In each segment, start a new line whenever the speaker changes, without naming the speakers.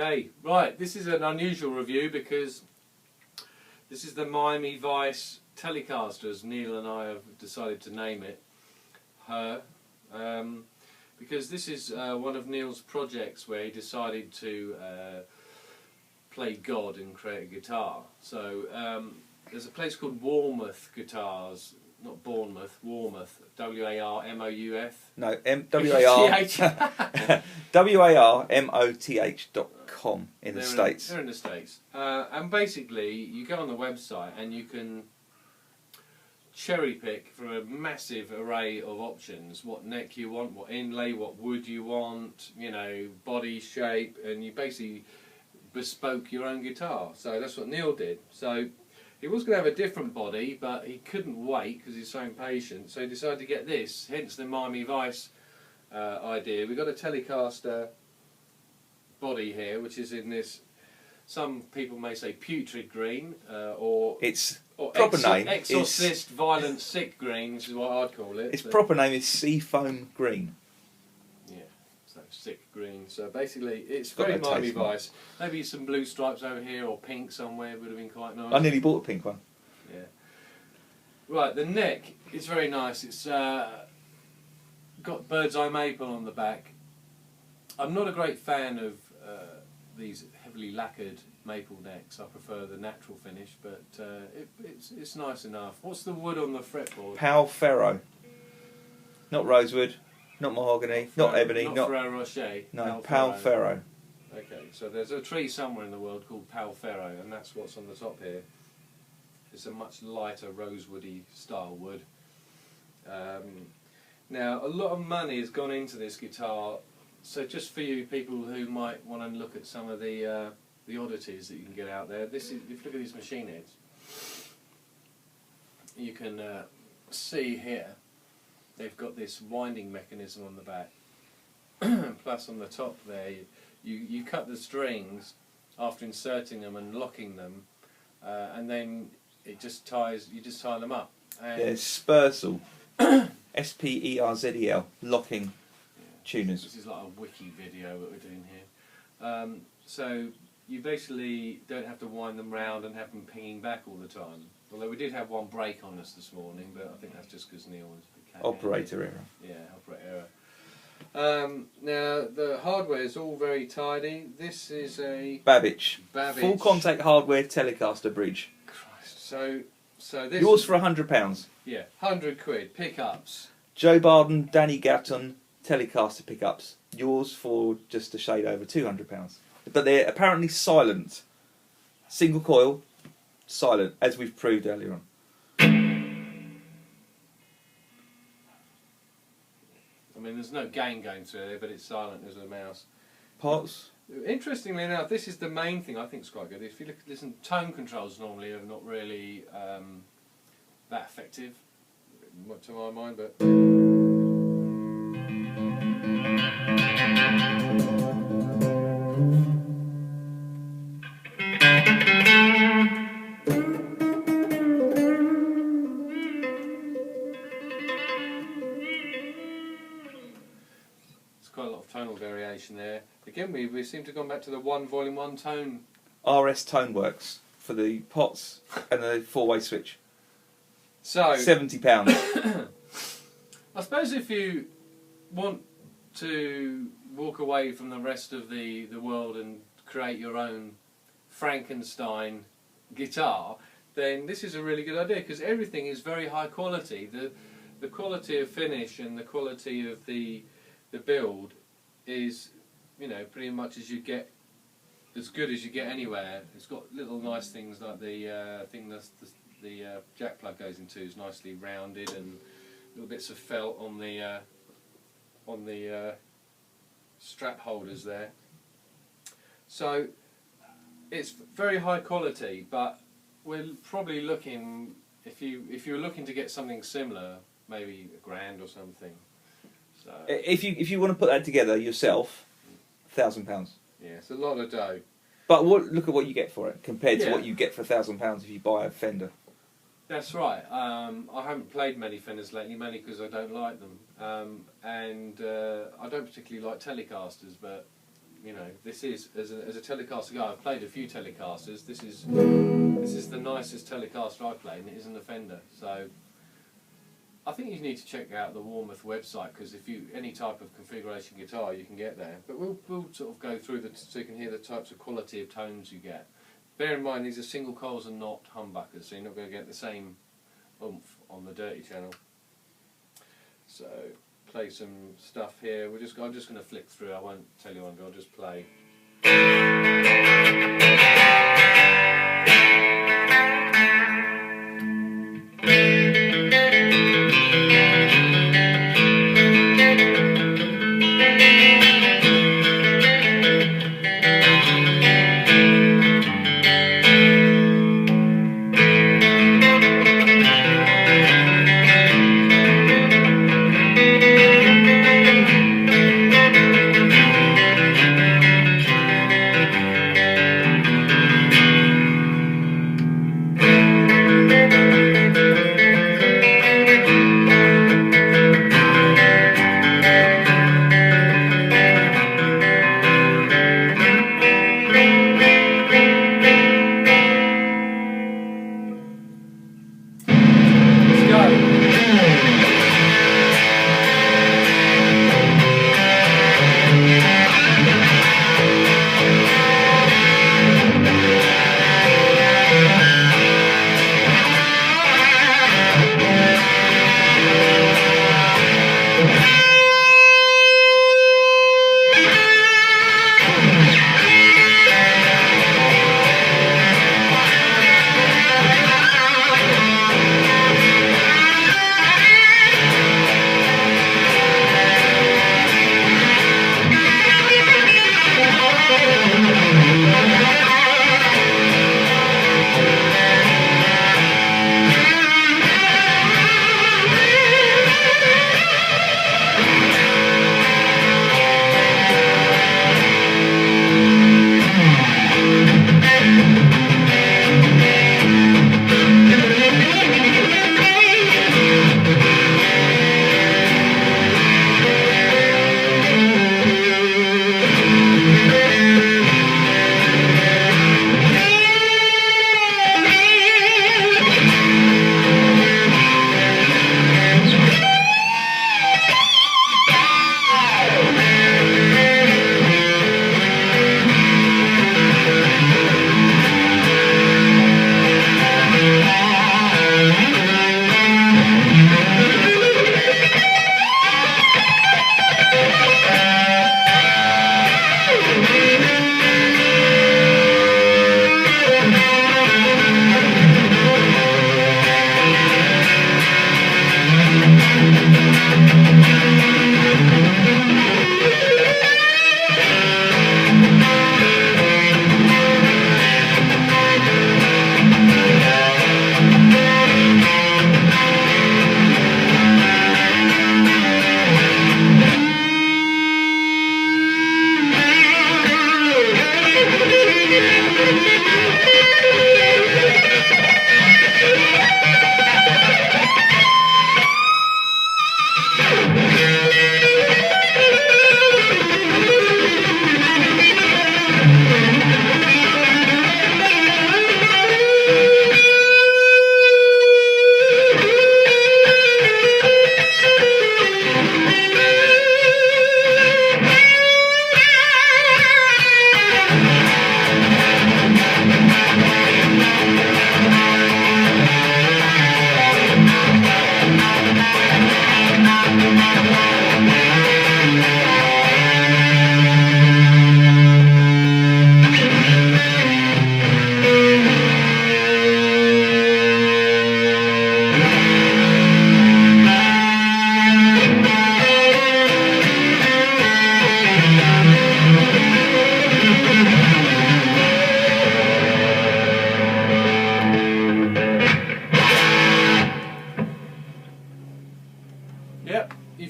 Okay, right, this is an unusual review because this is the Miami Vice Telecaster, as Neil and I have decided to name it, her, because this is one of Neil's projects where he decided to play God and create a guitar. So there's a place called Warmoth Guitars, not Bournemouth, Warmoth, W-A-R-M-O-U-F.
No, WARMOTH.com in the States.
They're in the States. And basically, you go on the website and you can cherry pick from a massive array of options what neck you want, what inlay, what wood you want, you know, body shape, and you basically bespoke your own guitar. So that's what Neil did. So he was going to have a different body, but he couldn't wait because he's so impatient. So he decided to get this, hence the Miami Vice idea. We've got a Telecaster body here, which is in this, some people may say putrid green, or
proper name
exorcist violent sick green, which is what I'd call it.
Its proper name is Seafoam Green.
Yeah, so sick green. So basically, it's very Miami Vice. Maybe some blue stripes over here or pink somewhere would have been quite nice.
I nearly bought a pink one.
Yeah. Right, the neck is very nice. It's got bird's eye maple on the back. I'm not a great fan of these heavily lacquered maple necks. I prefer the natural finish, but it's nice enough. What's the wood on the fretboard?
Pal Ferro. Not rosewood, not mahogany, not ebony,
not Ferrero Rocher.
No, Pal Ferro.
Okay, so there's a tree somewhere in the world called Pal Ferro, and that's what's on the top here. It's a much lighter rosewoody style wood. Now, a lot of money has gone into this guitar. So just for you people who might want to look at some of the oddities that you can get out there, this is, if you look at these Machineheads, you can see here they've got this winding mechanism on the back. Plus on the top there, you cut the strings after inserting them and locking them, and then it just ties. You just tie them up. And
yeah, Sperzel, S-P-E-R-Z-E-L, locking. Tuners.
This is like a wiki video that we're doing here. So you basically don't have to wind them round and have them pinging back all the time. Although we did have one break on us this morning, but I think that's just because Neil was
operator error.
Yeah, operator error. Now the hardware is all very tidy. This is a
Babicz.
Full
Full contact hardware Telecaster bridge.
Christ. So this
yours for £100.
Yeah, £100 pickups.
Joe Barden, Danny Gatton. Telecaster pickups, yours for just a shade over £200, but they're apparently silent. Single coil, silent, as we've proved earlier on.
I mean, there's no gain going through there, but it's silent as a mouse.
Parts.
Interestingly enough, this is the main thing I think is quite good. If you listen, tone controls normally are not really that effective, to my mind, but. Quite a lot of tonal variation there. Again, we seem to have gone back to the one volume, one tone.
RS Guitatworks for the pots and the four-way switch.
So
£70.
I suppose if you want to walk away from the rest of the world and create your own Frankenstein guitar, then this is a really good idea because everything is very high quality. The quality of finish and the quality of the build is, you know, pretty much as good as you get anywhere. It's got little nice things like the thing that the jack plug goes into is nicely rounded, and little bits of felt on the strap holders there. So it's very high quality, but we're probably looking, if you're looking to get something similar, maybe £1,000 or something. So
if you want to put that together yourself, £1,000.
Yeah, it's a lot of dough.
But look at what you get for it compared to what you get for £1,000 if you buy a Fender.
That's right. I haven't played many Fenders lately, mainly because I don't like them, and I don't particularly like Telecasters. But you know, this is as a Telecaster guy. I've played a few Telecasters. This is the nicest Telecaster I've played, and it isn't a Fender. So I think you need to check out the Warmoth website, because if you any type of configuration guitar you can get there. But we'll sort of go through so you can hear the types of quality of tones you get. Bear in mind these are single coils and not humbuckers, so you're not going to get the same oomph on the dirty channel. So play some stuff here. I'm just going to flick through. I won't tell you when. I'll just play.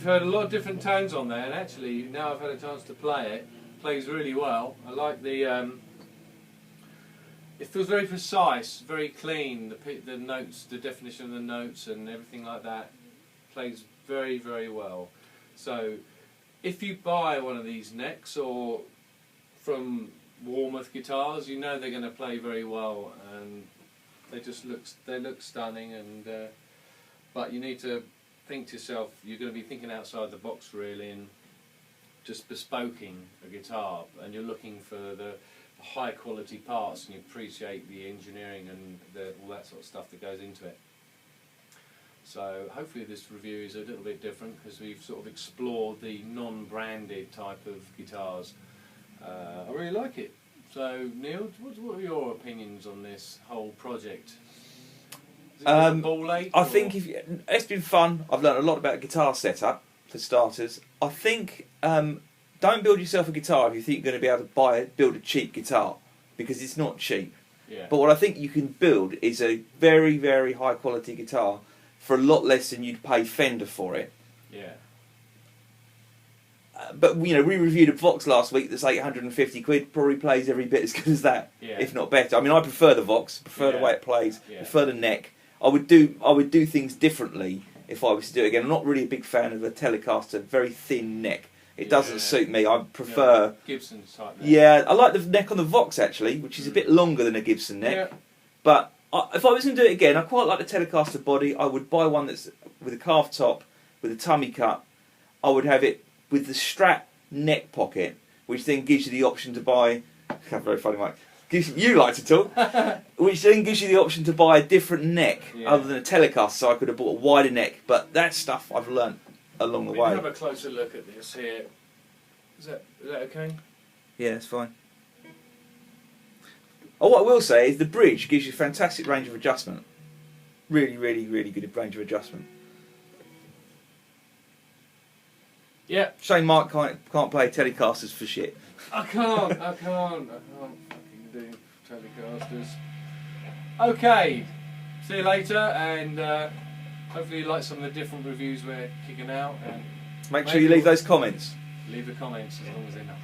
Heard a lot of different tones on there, and actually now I've had a chance to play it, plays really well. I like the it feels very precise, very clean, the notes, the definition of the notes and everything like that plays very, very well. So if you buy one of these necks, or from Warmoth guitars, you know they're going to play very well, and they look stunning. And but you need to think to yourself, you're going to be thinking outside the box really, and just bespoking a guitar, and you're looking for the high quality parts, and you appreciate the engineering and all that sort of stuff that goes into it. So hopefully this review is a little bit different, because we've sort of explored the non-branded type of guitars. I really like it. So Neil, what are your opinions on this whole project? Is it a ball ache,
I think it's been fun. I've learned a lot about guitar setup, for starters. I think don't build yourself a guitar if you think you're going to be able to build a cheap guitar, because it's not cheap.
Yeah.
But what I think you can build is a very, very high quality guitar for a lot less than you'd pay Fender for it.
Yeah.
But we reviewed a Vox last week that's 850 quid. Probably plays every bit as good as that, if not better. I mean, I prefer the Vox, prefer the way it plays, prefer the neck. I would do things differently if I was to do it again. I'm not really a big fan of a Telecaster, very thin neck. It doesn't suit me. I prefer
Gibson type neck.
Yeah, I like the neck on the Vox actually, which is a bit longer than a Gibson neck.
Yeah.
But if I was going to do it again, I quite like the Telecaster body. I would buy one that's with a calf top, with a tummy cut. I would have it with the Strat neck pocket, which then gives you the option to buy. Very funny, Mike. You like to talk, which then gives you the option to buy a different neck other than a Telecaster. So I could have bought a wider neck, but that stuff I've learnt along the way.
Have a closer look at this here. Is that okay?
Yeah, it's fine. Oh, what I will say is the bridge gives you fantastic range of adjustment. Really, really, really good range of adjustment.
Yeah.
Shame Mark can't play Telecasters for shit.
I can't fucking do Telecasters. Okay, see you later, and hopefully you like some of the different reviews we're kicking out. And
Make sure you leave those comments.
Leave the comments as long as they're nice.